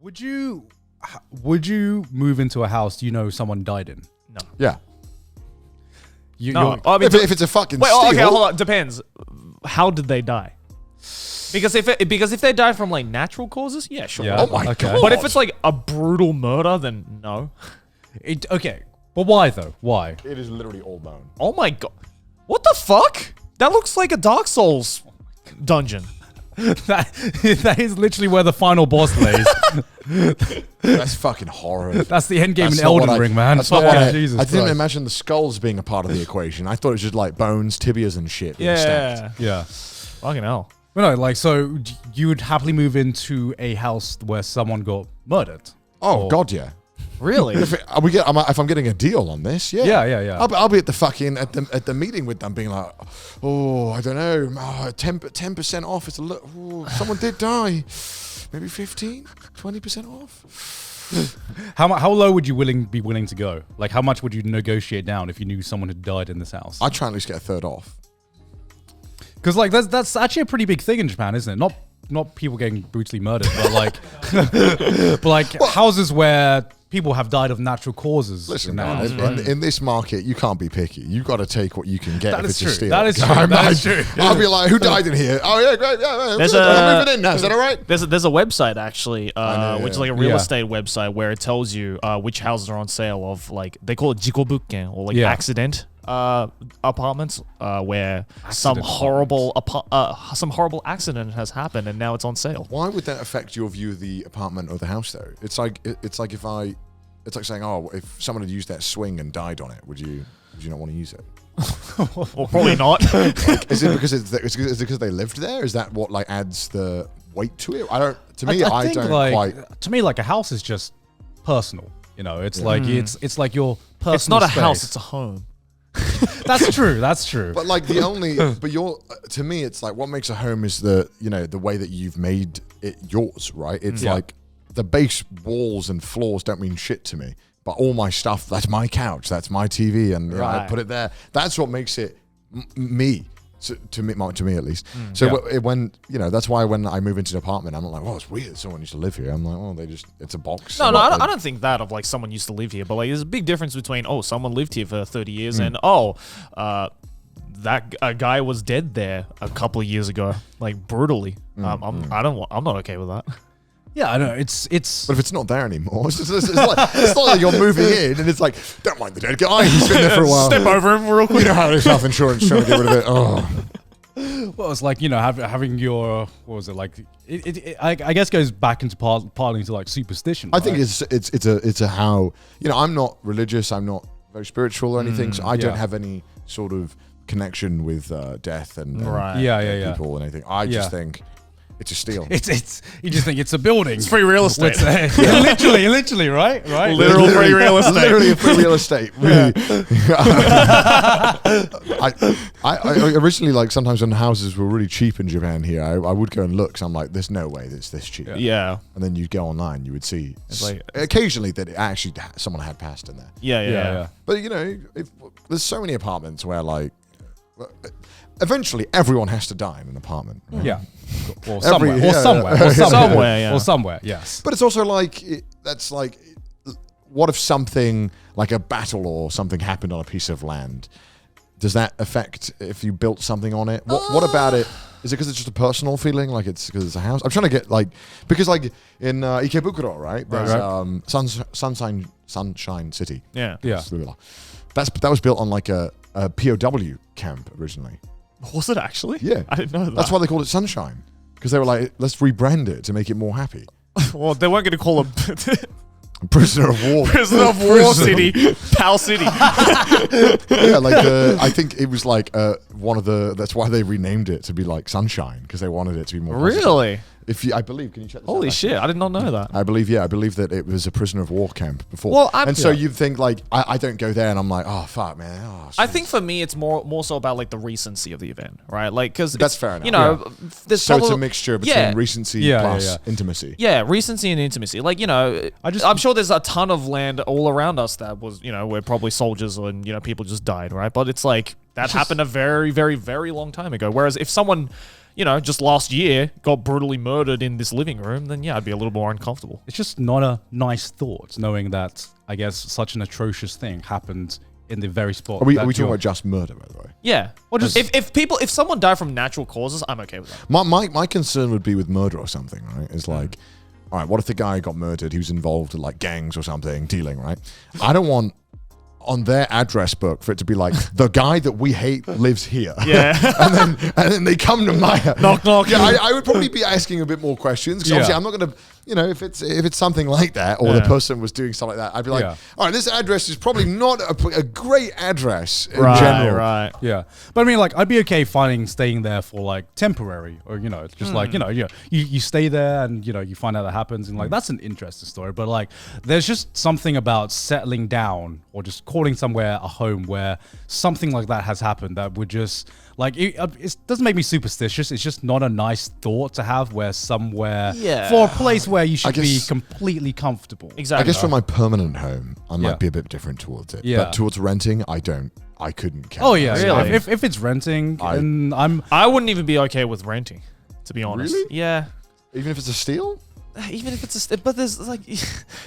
Would you move into a house you know someone died in? No. Yeah. No. I mean, if it's a fucking wait, steal. okay, hold on. Depends. How did they die? Because if they die from like natural causes, yeah, sure. Yeah. Oh my God. But if it's like a brutal murder, then no. Okay, but why though? Why? It is literally all bone. Oh my God. What the fuck? That looks like a Dark Souls dungeon. that is literally where the final boss lays. That's fucking horrible. That's the end game That's in not what Elden Ring, man. That's not what Jesus I didn't Christ. imagine the skulls being a part of the equation. I thought it was just like bones, tibias, and shit. being stacked. Yeah. Yeah. Fucking hell. Well, no, like, so you would happily move into a house where someone got murdered? Oh God, yeah. Really? If I'm getting a deal on this, yeah. Yeah. I'll be at the fucking at the meeting with them, being like, oh, I don't know, 10% off. It's a little. Someone did die. Maybe 20% off. How low would you be willing to go? Like, how much would you negotiate down if you knew someone had died in this house? I'd try and at least get a third off. Because like that's actually a pretty big thing in Japan, isn't it? Not people getting brutally murdered, but like houses where people have died of natural causes. Listen, in man, in this market, you can't be picky. You've got to take what you can get. That if is it's a true. steal. That is true. That is true. I'll be like, who died in here? Oh yeah, great. Yeah, There's I'm moving in now. Is that all right? There's a website actually, which is like a real Yeah. estate website where it tells you which houses are on sale of like they call it jikobukken or like Yeah. accident apartments where some Accident horrible accident has happened and now it's on sale. Why would that affect your view of the apartment or the house though? It's like it's like saying, oh, if someone had used that swing and died on it, would you not want to use it? Well, probably not. Is it because they lived there? Is that what like adds the weight to it? I don't. To me, I think, don't like, quite. To me, like a house is just personal. You know, it's like it's like your personal. It's not a space. house, it's a home. That's true. That's true. But like to me, it's like what makes a home is the way that you've made it yours, right? It's like the base walls and floors don't mean shit to me, but all my stuff, that's my couch, that's my TV, and you know, I put it there. That's what makes it me. To me at least. So when that's why when I move into an apartment, I'm not like, oh, it's weird. Someone used to live here. I'm like, oh, it's a box. No, I don't think that of like someone used to live here, but like there's a big difference between someone lived here for 30 years and that a guy was dead there a couple of years ago, like brutally. I'm not okay with that. Yeah, I know. It's. But if it's not there anymore, it's not like you're moving in and it's like, don't mind the dead guy. He's been there for a while. Step over him real quick. You know how it's health insurance trying to get rid of it. Oh. Well, it's like, having your, what was it like? I guess goes back into partly into like superstition. I think it's a how, I'm not religious. I'm not very spiritual or anything. So I don't have any sort of connection with death and people and anything. I just think it's a steal. It's you just think it's a building. It's free real estate. literally, right? Literal free real estate. Literally a free real estate. Really. I originally, like, sometimes when houses were really cheap in Japan here, I would go and look. So I'm like, there's no way it's this cheap. Yeah. And then you'd go online, you would see occasionally that it actually someone had passed in there. Yeah. But there's so many apartments where like. Eventually, everyone has to die in an apartment. Right? Yeah. Or somewhere, yes. But it's also like, that's like, what if something like a battle or something happened on a piece of land? Does that affect if you built something on it? What about it? Is it because it's just a personal feeling? Like it's because it's a house? I'm trying to get because like in Ikebukuro, right? There's Sunshine City. Yeah. That was built on like a POW camp originally. Was it actually? Yeah. I didn't know that. That's why they called it Sunshine. Because they were like, let's rebrand it to make it more happy. Well, they weren't going to call it Prisoner of War. Prisoner of War City. Pal City. Yeah, I think it was like that's why they renamed it to be like Sunshine, because they wanted it to be more positive. Really? I believe, can you check this out? Holy shit, I did not know that. I believe that it was a prisoner of war camp before. Well, so you'd think like, I don't go there and I'm like, oh fuck man. Oh, I think for me, it's more so about like the recency of the event, right? Like, because that's fair enough. There's it's a mixture between recency plus intimacy. Yeah, recency and intimacy. Like, I'm sure there's a ton of land all around us that was, where probably soldiers and, people just died, right? But it's like, that happened a very, very, very long time ago. Whereas if someone, just last year got brutally murdered in this living room, then yeah, I'd be a little more uncomfortable. It's just not a nice thought, knowing that, I guess, such an atrocious thing happened in the very spot. Are we talking about just murder, by the way? Yeah. Or just if someone died from natural causes, I'm okay with that. My concern would be with murder or something, right? Is like, all right, what if the guy got murdered? He was involved in like gangs or something, dealing, right? I don't want on their address book for it to be like, the guy that we hate lives here. Yeah. and then they come to my house. Knock, knock. Yeah, I would probably be asking a bit more questions, because obviously I'm not going to, if it's something like that, or the person was doing something like that, I'd be like, all right, this address is probably not a great address in general. Right. Yeah. But I mean, like, I'd be okay staying there for like temporary, or, it's just like, you stay there and, you find out that happens, and like, that's an interesting story. But like, there's just something about settling down or just calling somewhere a home where something like that has happened that would just, like, it doesn't make me superstitious. It's just not a nice thought to have, where somewhere for a place where you should be completely comfortable. Exactly. I guess for my permanent home, I might be a bit different towards it. Yeah. But towards renting, I couldn't count. Oh yeah, really? If it's renting, I wouldn't even be okay with renting, to be honest. Really? Yeah. Even if it's a steal? Even if it's but there's like,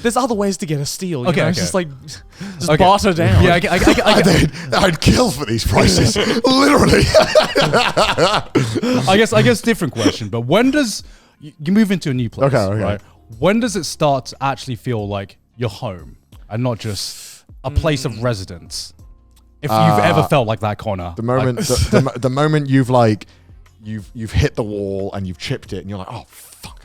there's other ways to get a steal. Okay. It's just like, barter down. Yeah, I'd kill for these prices, literally. I guess different question. But when does you move into a new place? Okay. Right? When does it start to actually feel like your home and not just a place of residence? If you've ever felt like that, Connor. The moment, the moment you've hit the wall and you've chipped it, and you're like, oh fuck.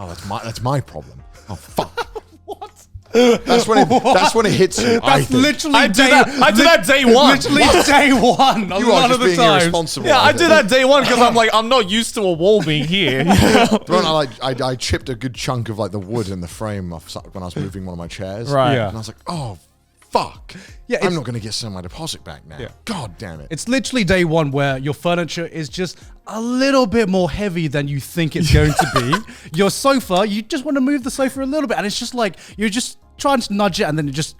Oh, that's my problem. Oh fuck. What? That's when it hits you. That's literally I do that day one. Literally day one. You are just being irresponsible. Yeah, I do that day one because I'm like, I'm not used to a wall being here. I chipped a good chunk of like the wood in the frame when I was moving one of my chairs. Right. Yeah. And I was like, oh fuck. Yeah, I'm not going to get some of my deposit back now. Yeah. God damn it. It's literally day one where your furniture is just a little bit more heavy than you think it's going to be. Your sofa, you just want to move the sofa a little bit, and it's just like, you're just trying to nudge it, and then it just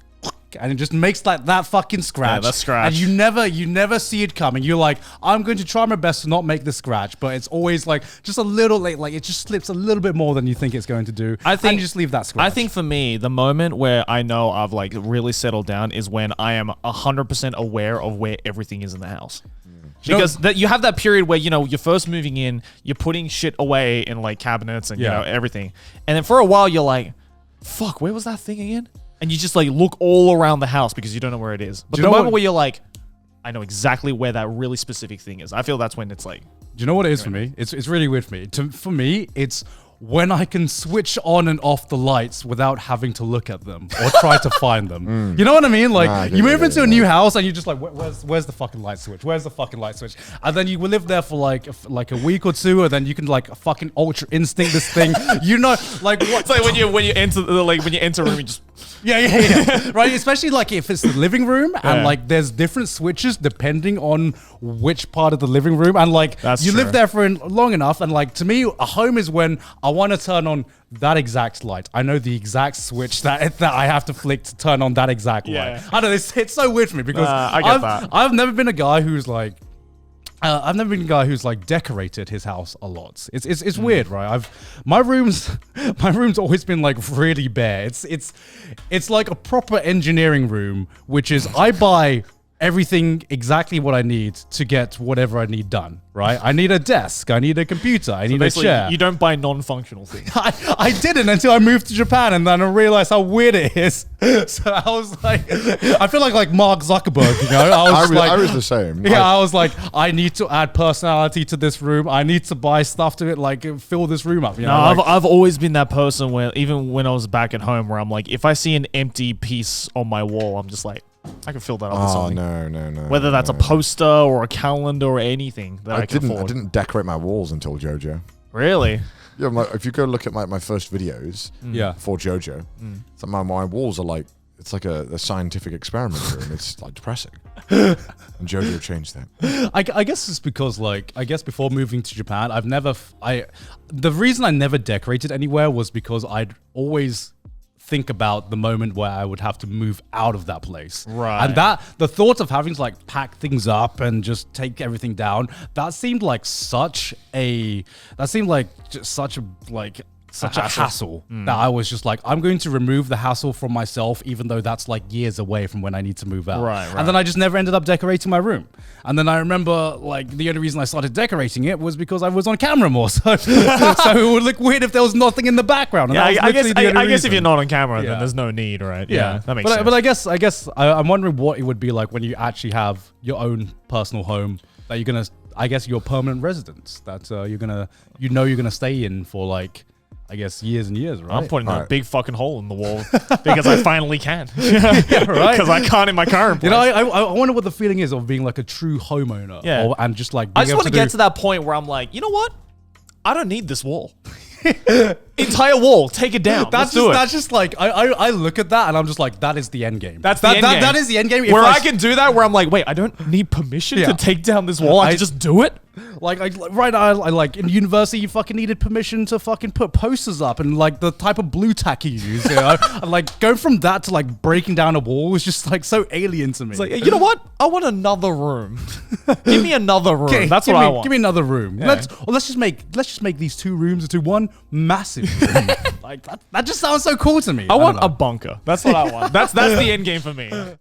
makes like that fucking scratch. Yeah, that scratch. And you never see it coming. You're like, I'm going to try my best to not make the scratch, but it's always like just a little like it just slips a little bit more than you think it's going to do. And you just leave that scratch. I think for me, the moment where I know I've like really settled down is when I am 100% aware of where everything is in the house. Because you have that period where, you're first moving in, you're putting shit away in like cabinets and, everything. And then for a while, you're like, fuck, where was that thing again? And you just like look all around the house because you don't know where it is. But the moment where you're like, I know exactly where that really specific thing is, I feel that's when it's like. Do you know what it is for me? It's really weird for me. For me, it's when I can switch on and off the lights without having to look at them or try to find them. You know what I mean? Like, you move into a new house and you're just like, where's the fucking light switch? Where's the fucking light switch? And then you will live there for like a week or two, and then you can like fucking ultra instinct this thing. Like what? It's like when you enter a room, you just. Yeah. Right? Especially like if it's the living room and like there's different switches depending on which part of the living room, and like you live there for long enough, and like to me, a home is when I want to turn on that exact light. I know the exact switch that I have to flick to turn on that exact light. I don't know, it's so weird for me because I get that. I've never been a guy who's like decorated his house a lot. It's weird, right? My room's always been like really bare. It's like a proper engineering room, which is I buy everything exactly what I need to get whatever I need done, right? I need a desk, I need a computer, I need a chair. You don't buy non-functional things. I didn't until I moved to Japan, and then I realized how weird it is. So I was like, I feel like Mark Zuckerberg, I was the same. Yeah, I was like, I need to add personality to this room. I need to buy stuff to it, like fill this room up. I've always been that person where even when I was back at home, where I'm like, if I see an empty piece on my wall, I'm just like, I can fill that up with something. No. Whether that's a poster or a calendar or anything that I can afford. I didn't decorate my walls until JoJo. Really? Yeah, if you go look at my first videos for JoJo, so my walls are like, it's like a scientific experiment room. It's like depressing. And JoJo changed that. I guess it's because before moving to Japan, the reason I never decorated anywhere was because I'd always think about the moment where I would have to move out of that place. Right. And the thought of having to like pack things up and just take everything down, that seemed like such a hassle that I was just like, I'm going to remove the hassle from myself, even though that's like years away from when I need to move out. Right. And then I just never ended up decorating my room. And then I remember like the only reason I started decorating it was because I was on camera more. So, so it would look weird if there was nothing in the background. And Yeah, that was I guess if reason. you're not on camera, Yeah. then there's no need, right? Yeah, that makes sense. But I guess I'm wondering what it would be like when you actually have your own personal home that you're gonna, I guess, your permanent residence that you're gonna stay in for like, I guess, years and years, right? I'm putting a Right. big fucking hole in the wall because I finally can. Yeah, right. Because I can't in my current place. You know, I wonder what the feeling is of being like a true homeowner. Yeah. And just like I being just able want to get to that point where I'm like, you know what? I don't need this wall. Entire wall, take it down. Let's do it. That's just like I look at that and I'm just like, that is the end game. That's the end game. That is the end game. If Where I can do that, where I'm like, wait, I don't need permission Yeah. to take down this wall. I can just do it. Like, I like in university, you fucking needed permission to fucking put posters up and like the type of blue tack you use. You know? And, like going from that to like breaking down a wall was just like so alien to me. It's like, you know what? I want another room. Give me another room. Okay, That's give what me, I want. Give me another room. Yeah. Let's just make these 2 rooms into one massive room. Like that just sounds so cool to me. I want don't know. a bunker. That's what I want. That's the end game for me.